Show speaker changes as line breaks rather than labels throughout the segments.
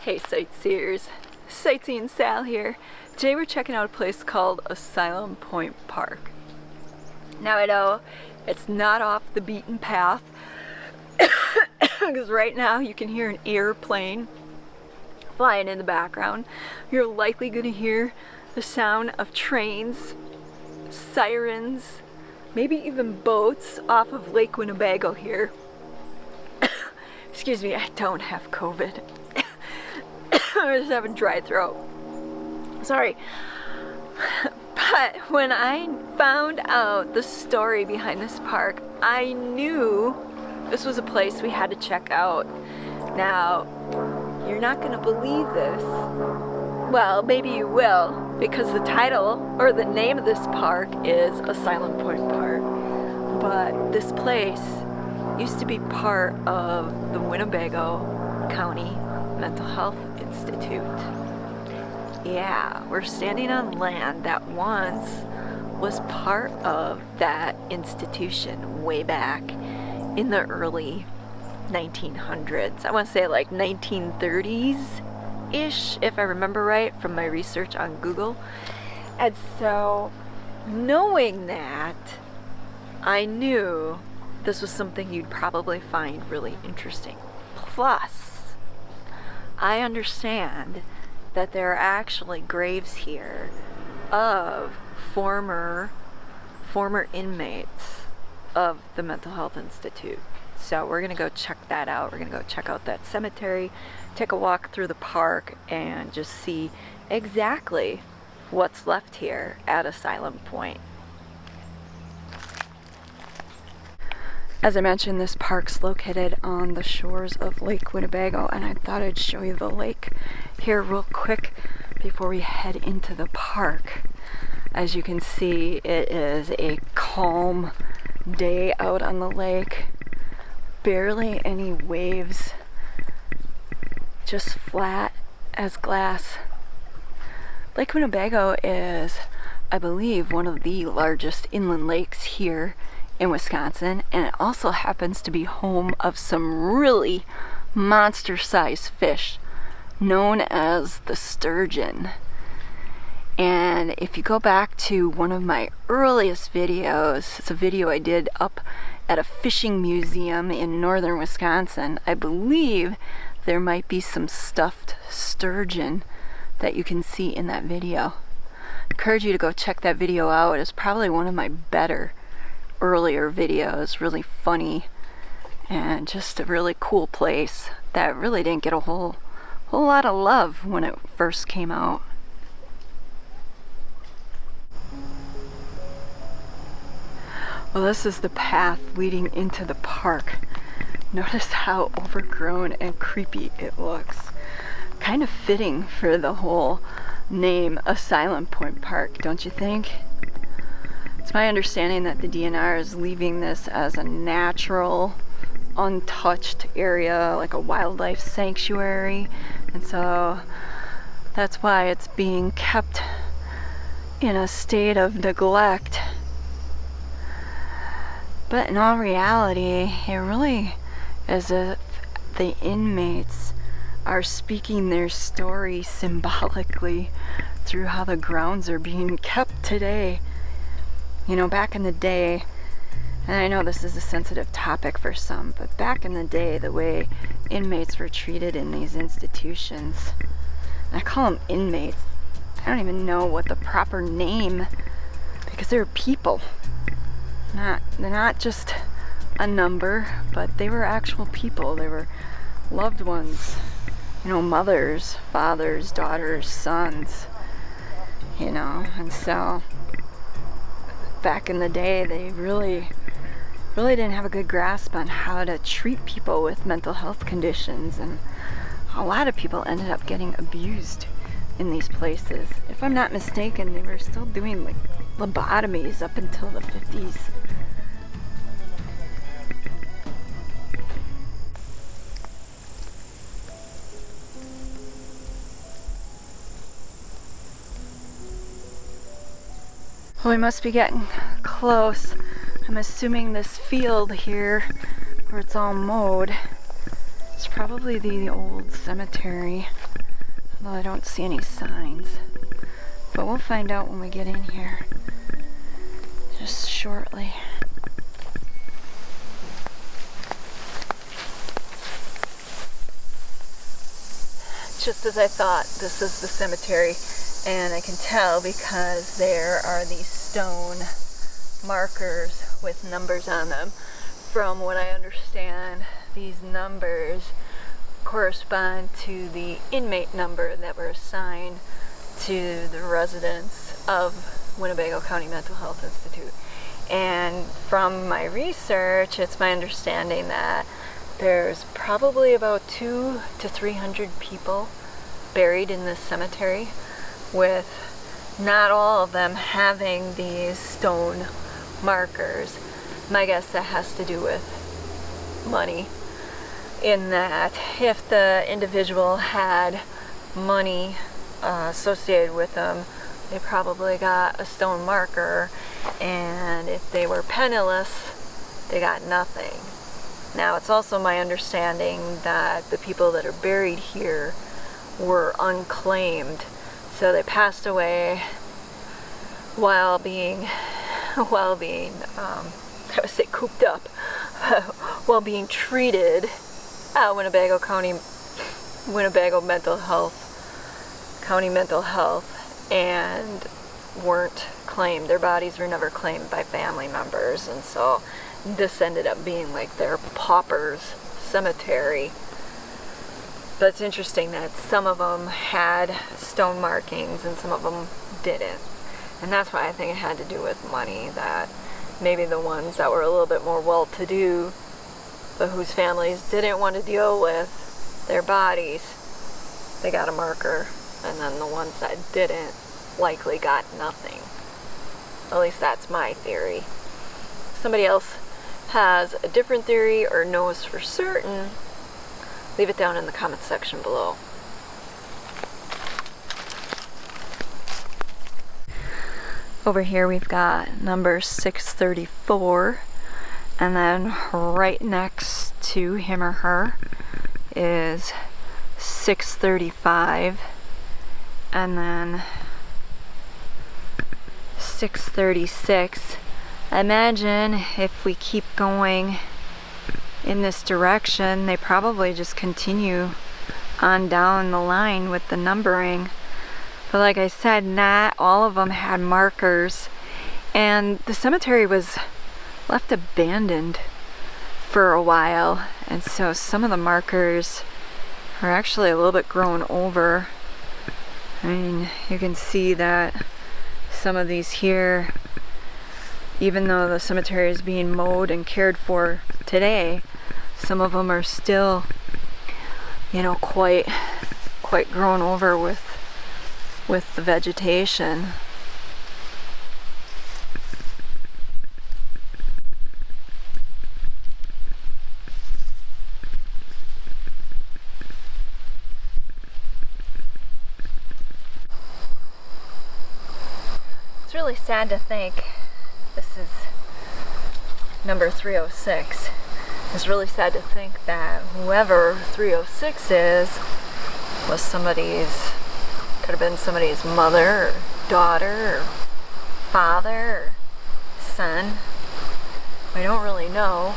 Hey sightseers, Sightseeing Sal here. Today we're checking out a place called Asylum Point Park. Now I know it's not off the beaten path because right now you can hear an airplane flying in the background. You're likely going to hear the sound of trains, sirens, maybe even boats off of Lake Winnebago here. Excuse me, I don't have COVID. I just have a dry throat. Sorry. But when I found out the story behind this park, I knew this was a place we had to check out. Now, you're not going to believe this. Well, maybe you will, because the title or the name of this park is Asylum Point Park. But this place used to be part of the Winnebago County Mental Health Institute. Yeah, we're standing on land that once was part of that institution way back in the early 1900s. I want to say like 1930s-ish, if I remember right from my research on Google. And so, knowing that, I knew this was something you'd probably find really interesting. Plus, I understand that there are actually graves here of former inmates of the Mental Health Institute. So we're gonna go check that out. We're gonna go check out that cemetery, take a walk through the park, and just see exactly what's left here at Asylum Point. As I mentioned, this park's located on the shores of Lake Winnebago, and I thought I'd show you the lake here real quick before we head into the park. As you can see, it is a calm day out on the lake. Barely any waves, just flat as glass. Lake Winnebago is, I believe, one of the largest inland lakes here in Wisconsin, and it also happens to be home of some really monster-sized fish known as the sturgeon. And if you go back to one of my earliest videos, it's a video I did up at a fishing museum in northern Wisconsin, I believe there might be some stuffed sturgeon that you can see in that video. I encourage you to go check that video out. It's probably one of my better earlier videos, really funny, and just a really cool place that really didn't get a whole lot of love when it first came out. Well, this is the path leading into the park. Notice how overgrown and creepy it looks. Kind of fitting for the whole name Asylum Point Park, don't you think? It's my understanding that the DNR is leaving this as a natural, untouched area, like a wildlife sanctuary, and so that's why it's being kept in a state of neglect. But in all reality, it really is as if the inmates are speaking their story symbolically through how the grounds are being kept today. You know, back in the day, and I know this is a sensitive topic for some, but back in the day, the way inmates were treated in these institutions, and I call them inmates, I don't even know what the proper name, because they're people. They're not just a number, but they were actual people. They were loved ones, you know, mothers, fathers, daughters, sons, you know, and so back in the day, they really didn't have a good grasp on how to treat people with mental health conditions, and a lot of people ended up getting abused in these places. If I'm not mistaken, they were still doing like lobotomies up until the 50s. Well, we must be getting close. I'm assuming this field here, where it's all mowed, It's probably the old cemetery, although I don't see any signs. But we'll find out when we get in here, just shortly. Just as I thought, this is the cemetery, and I can tell because there are these stone markers with numbers on them. From what I understand, these numbers correspond to the inmate number that were assigned to the residents of Winnebago County Mental Health Institute. And from my research, it's my understanding that there's probably about 200 to 300 people buried in this cemetery, with not all of them having these stone markers. My guess that has to do with money, in that if the individual had money associated with them, they probably got a stone marker, and if they were penniless, they got nothing. Now, it's also my understanding that the people that are buried here were unclaimed, so they passed away while being I would say cooped up, while being treated at Winnebago County Mental Health, and weren't claimed. Their bodies were never claimed by family members, and so this ended up being like their pauper's cemetery. But it's interesting that some of them had stone markings and some of them didn't. And that's why I think it had to do with money, that maybe the ones that were a little bit more well-to-do, but whose families didn't want to deal with their bodies, they got a marker, and then the ones that didn't likely got nothing. At least that's my theory. If somebody else has a different theory or knows for certain, leave it down in the comment section below. Over here we've got number 634, and then right next to him or her is 635, and then 636. Imagine if we keep going in this direction, they probably just continue on down the line with the numbering. But like I said, not all of them had markers, and the cemetery was left abandoned for a while, and so some of the markers are actually a little bit grown over. I mean, you can see that some of these here, even though the cemetery is being mowed and cared for today, some of them are still, quite grown over with the vegetation. It's really sad to think this is number 306. It's really sad to think that whoever 306 is was could have been somebody's mother or daughter or father or son. I don't really know.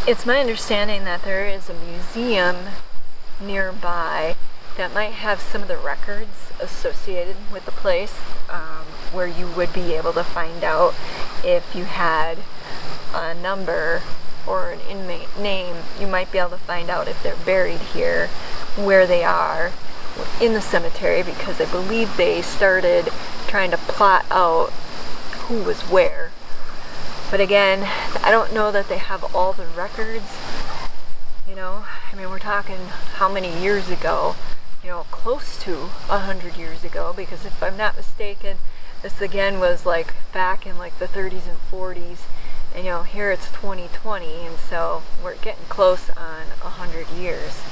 It's my understanding that there is a museum nearby that might have some of the records associated with the place, where you would be able to find out if you had a number or an inmate name. You might be able to find out if they're buried here, where they are in the cemetery, because I believe they started trying to plot out who was where. But again, I don't know that they have all the records. I mean, we're talking how many years ago? Close to 100 years ago, because if I'm not mistaken, this again was like back in like the 30s and 40s, and here it's 2020, and so we're getting close on 100 years.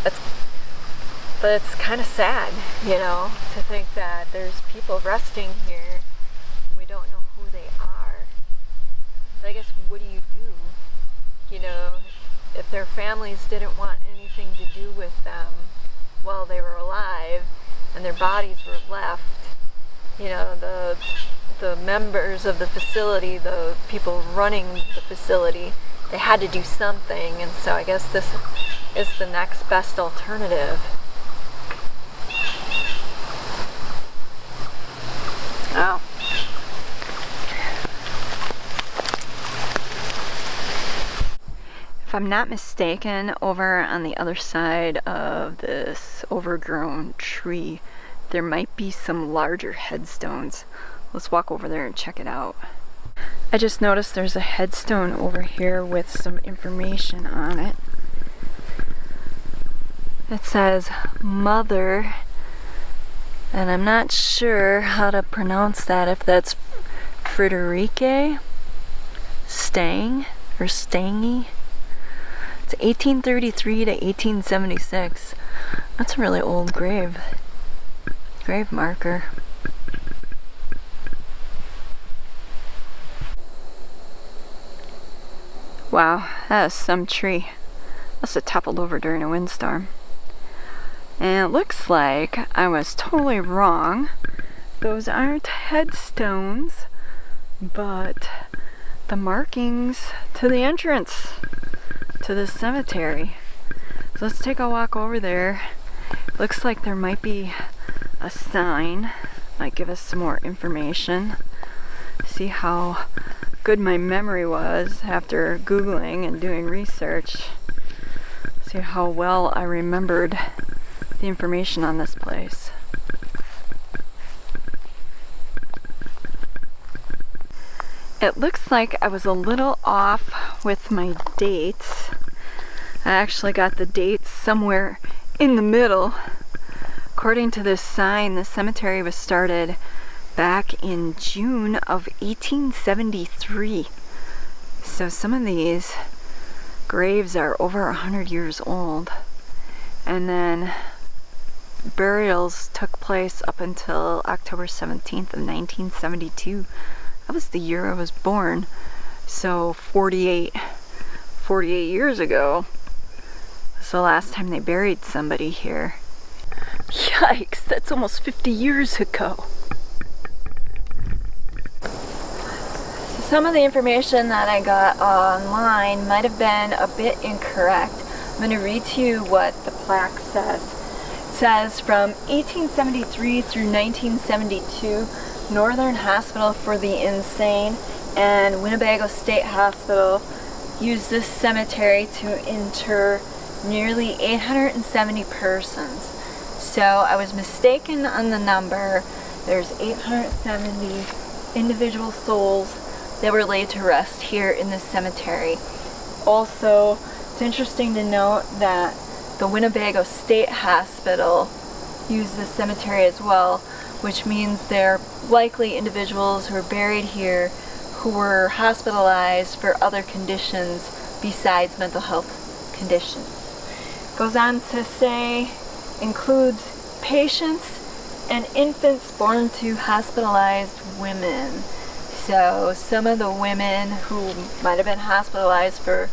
But it's kind of sad, to think that there's people resting here and we don't know who they are. But I guess, what do? if their families didn't want anything to do with them while they were alive and their bodies were left, you know, the members of the facility, the people running the facility, they had to do something, and so I guess this is the next best alternative. Oh. If I'm not mistaken, over on the other side of this overgrown tree, there might be some larger headstones. Let's walk over there and check it out. I just noticed there's a headstone over here with some information on it. It says Mother, and I'm not sure how to pronounce that, if that's Friederike Stang or Stangy. It's 1833 to 1876. That's a really old grave marker. Wow, that is some tree. Must have toppled over during a windstorm. And it looks like I was totally wrong. Those aren't headstones, but the markings to the entrance to the cemetery. So let's take a walk over there. Looks like there might be a sign, might give us some more information. See how good my memory was after Googling and doing research. See how well I remembered the information on this place. It looks like I was a little off with my dates. I actually got the dates somewhere in the middle. According to this sign, the cemetery was started back in June of 1873. So some of these graves are over 100 years old. And then burials took place up until October 17th of 1972. That was the year I was born. So 48 years ago was the last time they buried somebody here. Yikes, that's almost 50 years ago. So some of the information that I got online might have been a bit incorrect. I'm going to read to you what the plaque says. It says, from 1873 through 1972, Northern Hospital for the Insane and Winnebago State Hospital used this cemetery to inter nearly 870 persons. So I was mistaken on the number. There's 870 individual souls that were laid to rest here in this cemetery. Also, it's interesting to note that the Winnebago State Hospital used this cemetery as well, which means they're likely individuals who are buried here who were hospitalized for other conditions besides mental health conditions. Goes on to say, includes patients and infants born to hospitalized women. So some of the women who might have been hospitalized for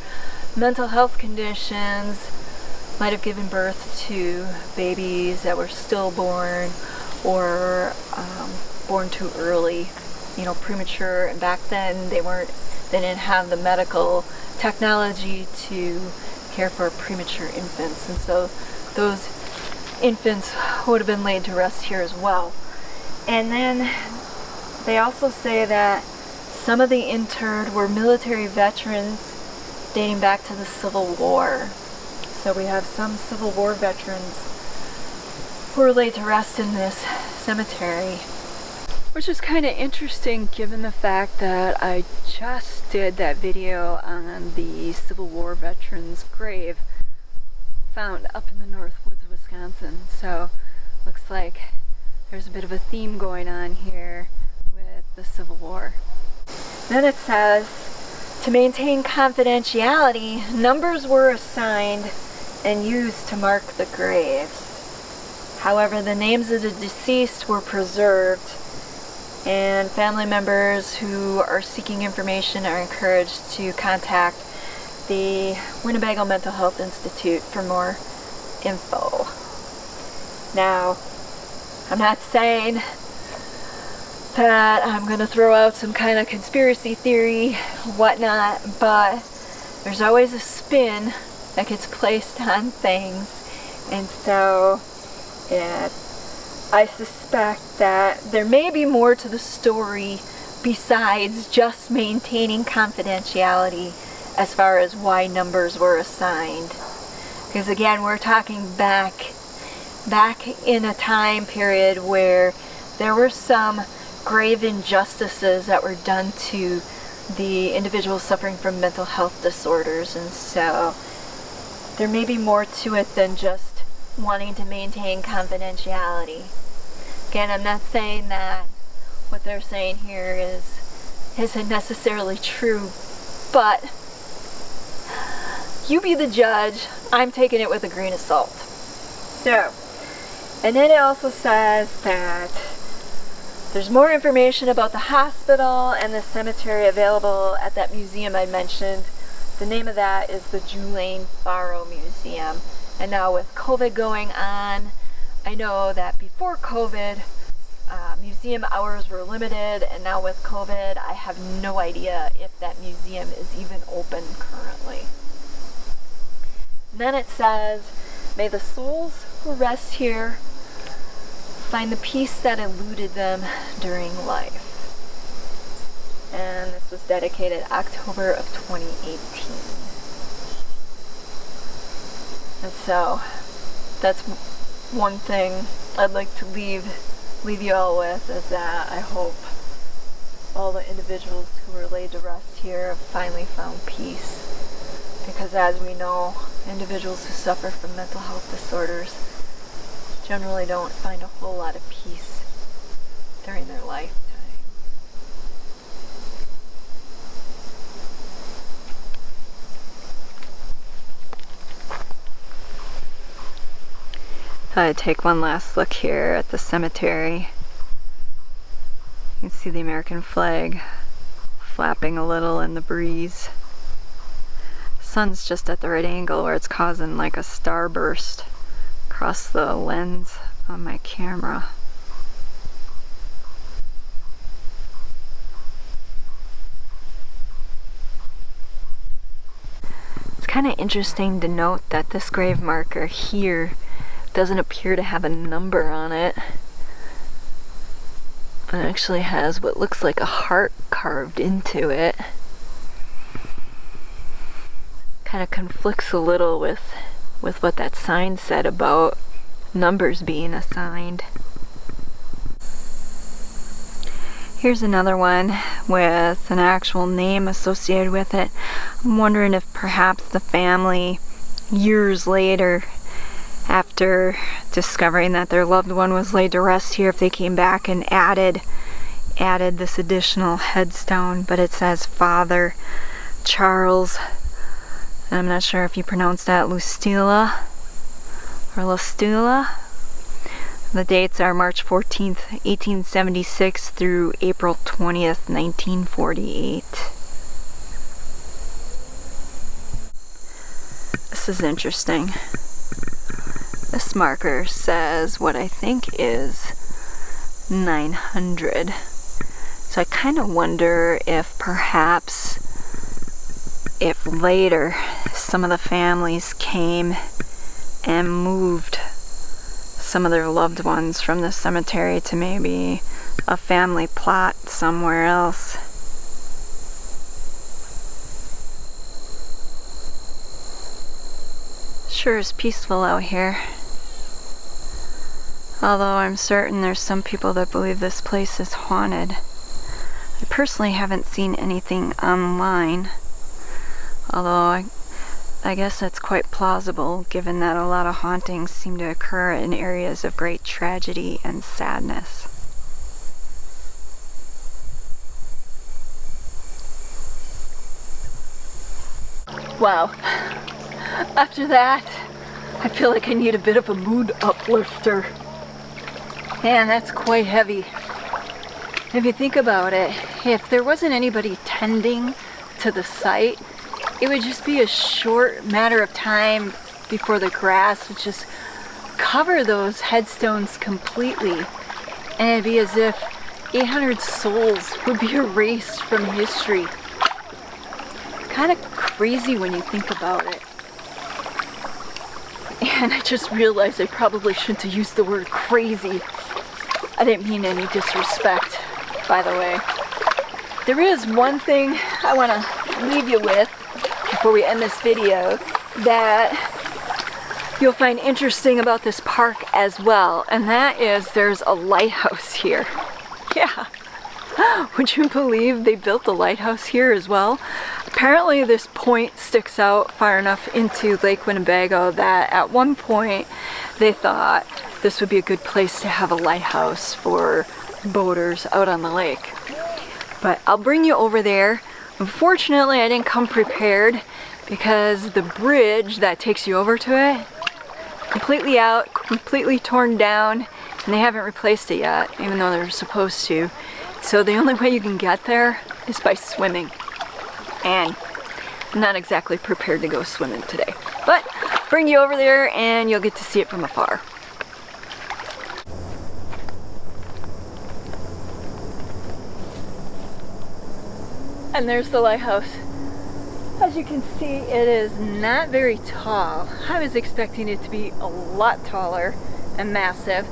mental health conditions might have given birth to babies that were stillborn or born too early, you know, premature. And back then they didn't have the medical technology to care for premature infants, and so those infants would have been laid to rest here as well. And then they also say that some of the interred were military veterans dating back to the Civil War. So we have some Civil War veterans who were laid to rest in this cemetery, which is kind of interesting given the fact that I just did that video on the Civil War veterans' grave found up in the North Woods of Wisconsin. So looks like there's a bit of a theme going on here with the Civil War. Then it says, to maintain confidentiality, numbers were assigned and used to mark the graves. However, the names of the deceased were preserved, and family members who are seeking information are encouraged to contact the Winnebago Mental Health Institute for more info. Now, I'm not saying that I'm gonna throw out some kind of conspiracy theory, whatnot, but there's always a spin that gets placed on things, and so I suspect that there may be more to the story besides just maintaining confidentiality as far as why numbers were assigned. Because again, we're talking back in a time period where there were some grave injustices that were done to the individuals suffering from mental health disorders, and so there may be more to it than just wanting to maintain confidentiality. Again, I'm not saying that what they're saying here isn't necessarily true, but you be the judge. I'm taking it with a grain of salt. So, and then it also says that there's more information about the hospital and the cemetery available at that museum I mentioned. The name of that is the Julane Faro Museum. And now with COVID going on, I know that before COVID, museum hours were limited, and now with COVID, I have no idea if that museum is even open currently. And then it says, may the souls who rest here find the peace that eluded them during life. And this was dedicated October of 2018. And so, that's one thing I'd like to leave you all with, is that I hope all the individuals who were laid to rest here have finally found peace. Because as we know, individuals who suffer from mental health disorders generally don't find a whole lot of peace during their lifetime. Thought I'd take one last look here at the cemetery. You can see the American flag flapping a little in the breeze. Sun's just at the right angle where it's causing like a starburst across the lens on my camera. It's kind of interesting to note that this grave marker here doesn't appear to have a number on it. It actually has what looks like a heart carved into it. Kind of conflicts a little with what that sign said about numbers being assigned. Here's another one with an actual name associated with it. I'm wondering if perhaps the family, years later, after discovering that their loved one was laid to rest here, if they came back and added this additional headstone, but it says Father Charles, and I'm not sure if you pronounce that Lustila or Lustula. The dates are March 14th, 1876 through April 20th, 1948. This is interesting. This marker says what I think is 900. So I kind of wonder if perhaps, if later some of the families came and moved some of their loved ones from the cemetery to maybe a family plot somewhere else. Sure is peaceful out here. Although I'm certain there's some people that believe this place is haunted. I personally haven't seen anything online, although I guess that's quite plausible given that a lot of hauntings seem to occur in areas of great tragedy and sadness. Wow. After that, I feel like I need a bit of a mood uplifter. Man, that's quite heavy. If you think about it, if there wasn't anybody tending to the site, it would just be a short matter of time before the grass would just cover those headstones completely. And it'd be as if 800 souls would be erased from history. Kind of crazy when you think about it. And I just realized I probably shouldn't have used the word crazy. I didn't mean any disrespect, by the way. There is one thing I want to leave you with before we end this video that you'll find interesting about this park as well, and that is there's a lighthouse here. Yeah. Would you believe they built a lighthouse here as well? Apparently this point sticks out far enough into Lake Winnebago that at one point they thought this would be a good place to have a lighthouse for boaters out on the lake. But I'll bring you over there. Unfortunately, I didn't come prepared because the bridge that takes you over to it, completely out, completely torn down, and they haven't replaced it yet, even though they're supposed to. So the only way you can get there is by swimming. And I'm not exactly prepared to go swimming today. But bring you over there and you'll get to see it from afar. And there's the lighthouse. As you can see, it is not very tall. I was expecting it to be a lot taller and massive,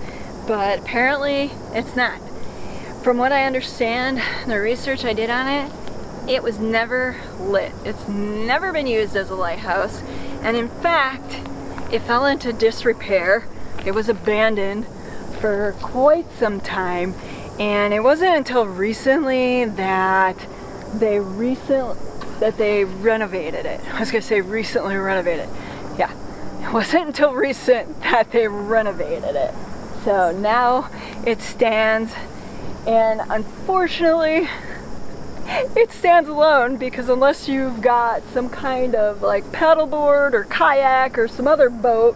but apparently it's not. From what I understand, the research I did on it, it was never lit. It's never been used as a lighthouse, and in fact, it fell into disrepair. It was abandoned for quite some time, and it wasn't until recently that they renovated it. I was gonna say recently renovated. Yeah, it wasn't until recent that they renovated it. So now it stands, and unfortunately it stands alone because unless you've got some kind of like paddleboard or kayak or some other boat,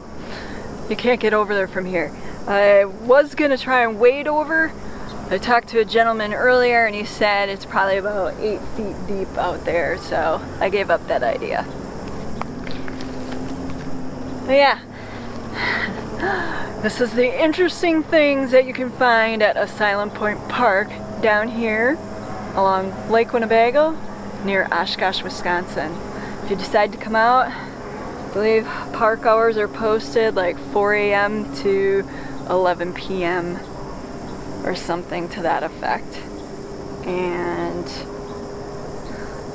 you can't get over there from here. I was gonna try and wade over. I talked to a gentleman earlier and he said it's probably about 8 feet deep out there, so I gave up that idea. But yeah, this is the interesting things that you can find at Asylum Point Park down here along Lake Winnebago near Oshkosh, Wisconsin. If you decide to come out, I believe park hours are posted like 4 a.m. to 11 p.m. or something to that effect. And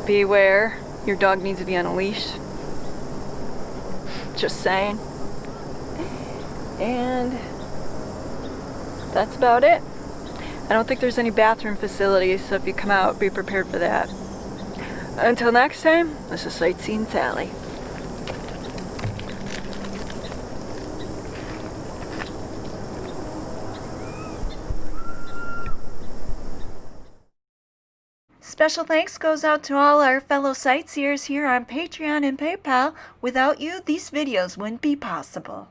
beware, your dog needs to be on a leash. Just saying. And that's about it. I don't think there's any bathroom facilities, so if you come out, be prepared for that. Until next time, this is Sightseeing Sally.
Special thanks goes out to all our fellow sightseers here on Patreon and PayPal. Without you, these videos wouldn't be possible.